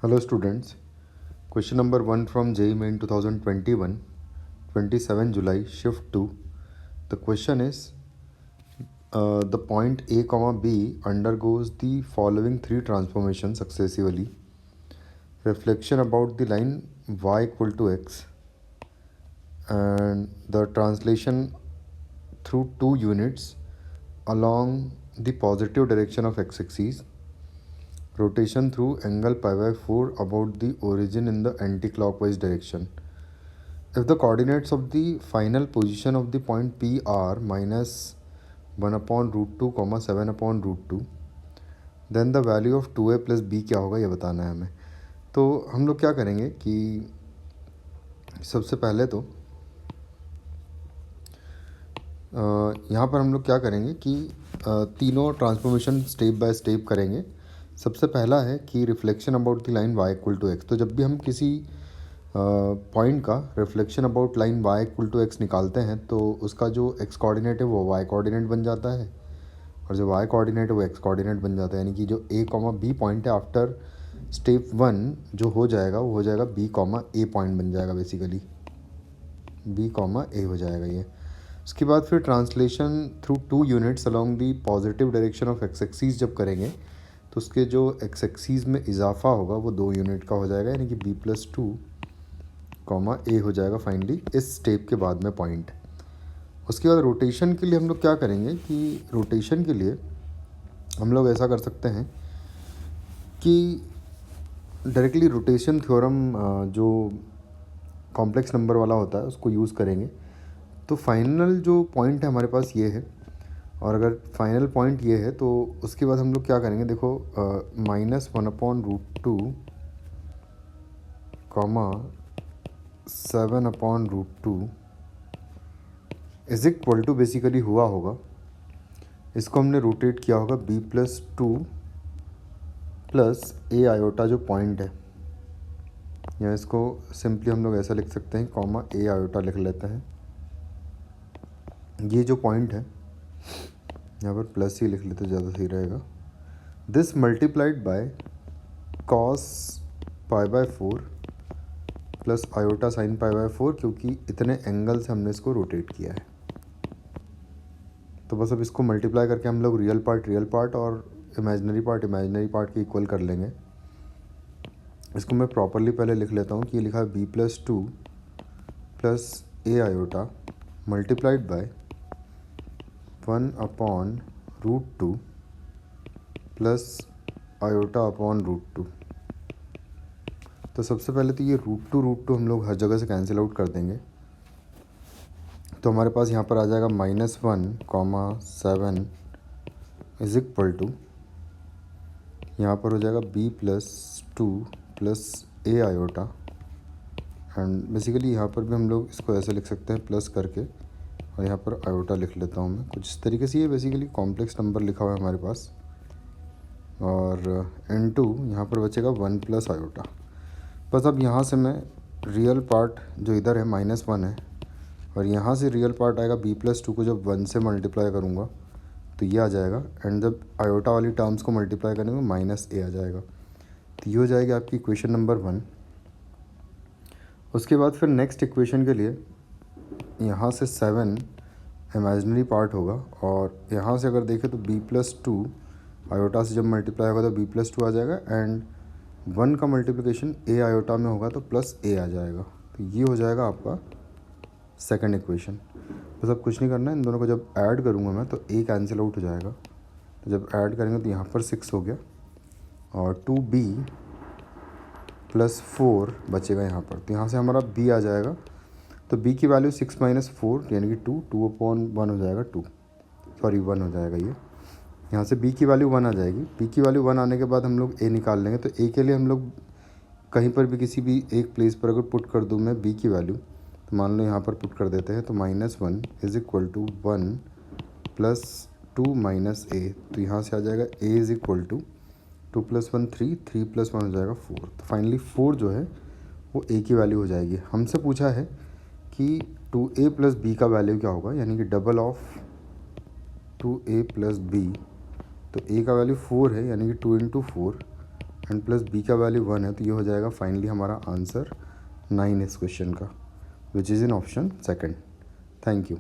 Hello students, question number 1 from JEE Main 2021, 27 July, shift 2. The question is, the point A comma B undergoes the following three transformations successively. Reflection about the line y equal to x and the translation through two units along the positive direction of x-axis, rotation through angle pi by 4 about the origin in the anti-clockwise direction. If the coordinates of the final position of the point P are minus 1 upon root 2, 7 upon root 2, then the value of 2a plus b क्या होगा ये बताना है हमें। तो हम लोग क्या करेंगे कि सबसे पहले तो यहाँ पर हम लोग क्या करेंगे कि तीनों ट्रांसफॉर्मेशन स्टेप बाय स्टेप करेंगे। सबसे पहला है कि reflection about the line y equal to x. तो जब भी हम किसी पॉइंट का reflection about line y equal to x निकालते हैं तो उसका जो x कोऑर्डिनेट है वो y कोऑर्डिनेट बन जाता है और जो y कोऑर्डिनेट है वो x कोऑर्डिनेट बन जाता है। यानी कि जो a कॉमा b पॉइंट है आफ्टर स्टेप 1 जो हो जाएगा वो हो जाएगा b कॉमा a पॉइंट बन जाएगा, बेसिकली b कॉमा a हो जाएगा ये। उसके बाद फिर translation through two units along the positive direction of x axis जब करेंगे तो उसके जो एक्स एक्सीज में इजाफा होगा वो 2 यूनिट का हो जाएगा, यानी कि b प्लस 2 कॉमा a हो जाएगा फाइनली इस स्टेप के बाद में पॉइंट। उसके बाद रोटेशन के लिए हम लोग क्या करेंगे कि रोटेशन के लिए हम लोग ऐसा कर सकते हैं कि डायरेक्टली रोटेशन थ्योरम जो कॉम्प्लेक्स नंबर वाला होता है उसको यूज़ करेंगे। तो फाइनल जो पॉइंट है हमारे पास ये है, और अगर फाइनल पॉइंट ये है तो उसके बाद हम लोग क्या करेंगे, देखो minus 1 upon root 2 comma 7 upon root 2 is equal to basically हुआ होगा, इसको हमने रोटेट किया होगा b plus 2 plus a iota जो पॉइंट है, या इसको सिंपली हम लोग ऐसा लिख सकते हैं कॉमा a आयोटा लिख लेते हैं। ये जो पॉइंट है यहाँ पर प्लस ही लिख लेते ज़्यादा सही रहेगा। This multiplied by cos pi by 4 plus iota sine pi by 4, क्योंकि इतने एंगल से हमने इसको रोटेट किया है। तो बस अब इसको मल्टीप्लाई करके हम लोग रियल पार्ट और इमेजिनरी पार्ट के इक्वल कर लेंगे। इसको मैं प्रॉपरली पहले लिख लेता हूँ कि ये लिखा है b plus 2 plus a iota multiplied by 1 upon root 2 plus iota upon root 2। तो सबसे पहले तो ये रूट टू हम लोग हर जगह से कैंसिल आउट कर देंगे। तो हमारे पास यहाँ पर आ जाएगा -1 कॉमा 7 इज इक्वल टू, यहाँ पर हो जाएगा b plus 2 plus a iota, and basically यहाँ पर भी हम लोग इसको ऐसे लिख सकते हैं प्लस करके, और यहाँ पर आयोटा लिख लेता हूँ मैं कुछ इस तरीके से। ये बेसिकली कॉम्प्लेक्स नंबर लिखा हुआ है हमारे पास, और n2 यहाँ पर बचेगा 1 प्लस आयोटा। बस अब यहाँ से मैं रियल पार्ट जो इधर है -1 है, और यहाँ से रियल पार्ट आएगा b प्लस 2 को जब 1 से मल्टीप्लाई करूँगा तो ये आ जाएगा, एंड जब आयोटा वाली टर्म्स को मल्टीप्लाई करेंगे -a आ जाएगा। तो ये हो जाएगी आपकी इक्वेशन नंबर 1। उसके बाद फिर नेक्स्ट इक्वेशन के लिए यहाँ से 7 इमेजिनरी पार्ट होगा, और यहाँ से अगर देखें तो b प्लस 2 आयोटा से जब मल्टीप्लाई होगा तो b प्लस 2 आ जाएगा, एंड 1 का मल्टीप्लिकेशन a आयोटा में होगा तो प्लस a आ जाएगा। तो ये हो जाएगा आपका सेकंड इक्वेशन। बस अब कुछ नहीं करना है, इन दोनों को जब ऐड करूँगा मैं तो a कैंसिल आउट हो जाएगा। तो जब ऐड करेंगे तो यहाँ पर 6 हो गया, और 2b प्लस 4 बचेगा यहाँ पर। तो यहाँ से हमारा b आ जाएगा, तो b की वैल्यू 6 माइनस 4 यानी कि 2 अपॉन 1 हो जाएगा 1 हो जाएगा ये। यहाँ से b की वैल्यू 1 आ जाएगी। b की वैल्यू 1 आने के बाद हम लोग a निकाल लेंगे। तो a के लिए हम लोग कहीं पर भी किसी भी एक प्लेस पर अगर पुट कर दूँ मैं b की वैल्यू, तो मान लो यहाँ पर पुट कर देते हैं, तो -1 is equal to 1 plus 2 minus a। तो यहाँ से आ जाएगा a is equal to 2 plus 1 3 plus 1 हो जाएगा 4। तो फाइनली 4 जो है वो a की वैल्यू हो जाएगी। हमसे पूछा है कि 2a प्लस b का वैल्यू क्या होगा, यानी कि double of 2a plus b। तो a का वैल्यू 4 है, यानी कि 2 इंटू 4, एंड प्लस बी का वैल्यू 1 है, तो ये हो जाएगा फाइनली हमारा आंसर 9 इस क्वेश्चन का, which is in option second. Thank you.